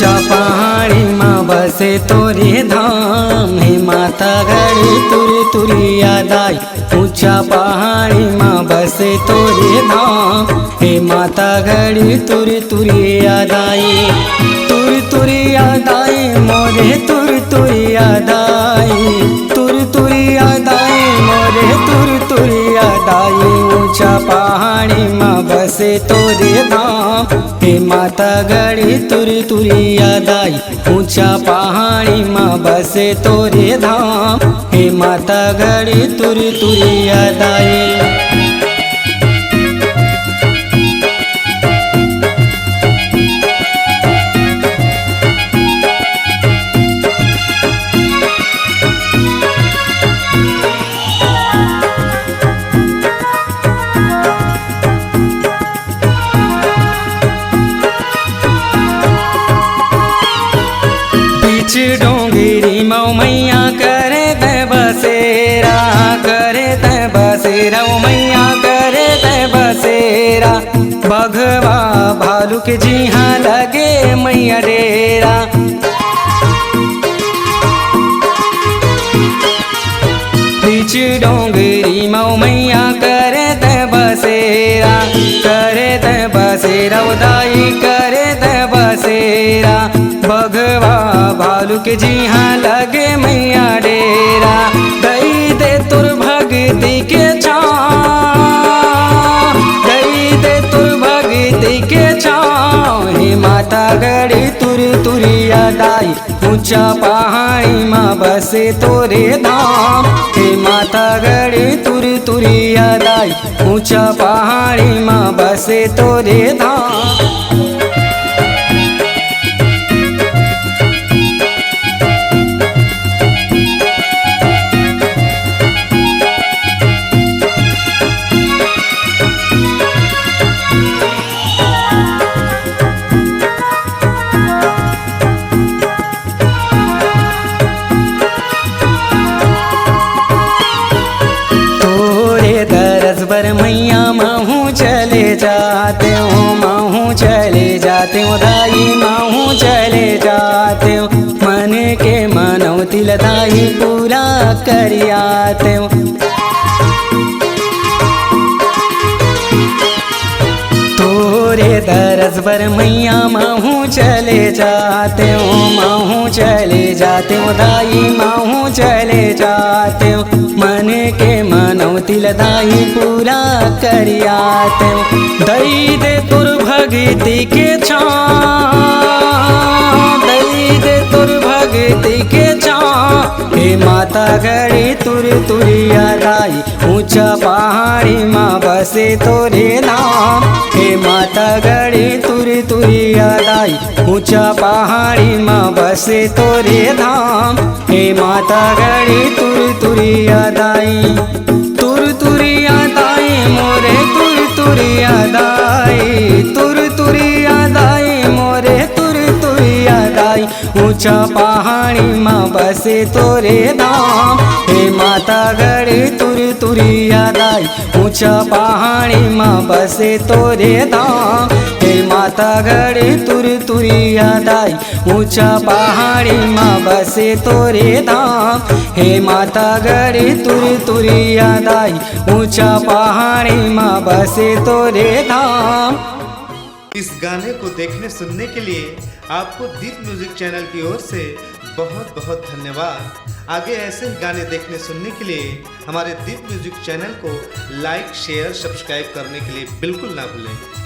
ऊंचा पहाड़ी माँ बसे तोरे धाम। हे माता गड़ी तुरी तुरी याद आई, ऊंचा पहाड़ी माँ बसे तोरे धाम। हे माता गड़ी तुरी तुरी याद आई, तुरी तुरी याद आई मोरे, तुरी तुरी याद आई, तुरी तुरी याद आई मोरे, तुरी तुरी याद आई। ऊंचा पहाड़ी माँ बसे तोरे धाम। हे माता गड़ी तुरी तुरी याद आई, ऊंचा पहाड़ी माँ बसे तोरे धाम। हे माता गड़ी तुरी तुरी याद आई। डोंगरी मऊ मैया करे ते बसेरा, करे ते बसेरा ओ मैया करे ते बसेरा। बघवा भालू के जी हाँ लगे मैया डेरा। बीच डोंगरी मऊ मैया करे ते बसेरा, करे ते बसेरा उदाई करे ते बसेरा। बघवा भालू के जी हाँ लगे मैया डेरा। दई दे तुर भगती के छाँव, दई दे तुर भगती के छाँव। हे माता गड़ी तुरी तुरी याद आई, ऊंचा पहाड़ी माँ बसे तोरे धाम। हे माता गड़ी तुरी तुरी याद आई, ऊंचा पहाड़ी माँ बसे तोरे धाम। पर मैया महू चले जाते हो, महू चले जाते हो दाई, महू चले जाते हो। मन के मनौती लदाई पूरा कर आते हो। तोरे दरस पर मैया महू चले जाते हो, महू चले जाते हो दाई, महू चले जाते हो। मन के मनौती लदाई पूरा कर आते हो। दई दे तुर भगती के छाँव, दई दे तुर भगती के छाँव। हे माता गड़ी तुरी तुरी याद आई, ऊंचा पहाड़ी माँ बसे तोरे धाम। हे माता गड़ी तुरी तुरी याद आई, ऊंचा पहाड़ी माँ बसे तोरे धाम। हे माता गड़ी तुरी तुरी याद आई, तुरी तुरी याद आई मोरे, तुरी तुरी याद आई, तुरी तुरी याद आई मोरे, तुरी तुरी याद आई। ऊंचा पहाड़ी माँ बसे तोरे धाम। हे माता गड़ी तुरी तुरी याद आई, ऊंचा पहाड़ी माँ बसे तोरे धाम। हे माता गड़ी तुरी तुरी याद आई, ऊंचा पहाड़ी माँ बसे तोरे धाम। हे माता गड़ी तुरी तुरी याद आई, ऊंचा पहाड़ी माँ बसे तोरे धाम। इस गाने को देखने सुनने के लिए आपको दीप म्यूजिक चैनल की ओर से बहुत बहुत धन्यवाद। आगे ऐसे ही गाने देखने सुनने के लिए हमारे दीप म्यूजिक चैनल को लाइक शेयर सब्सक्राइब करने के लिए बिल्कुल ना भूलें।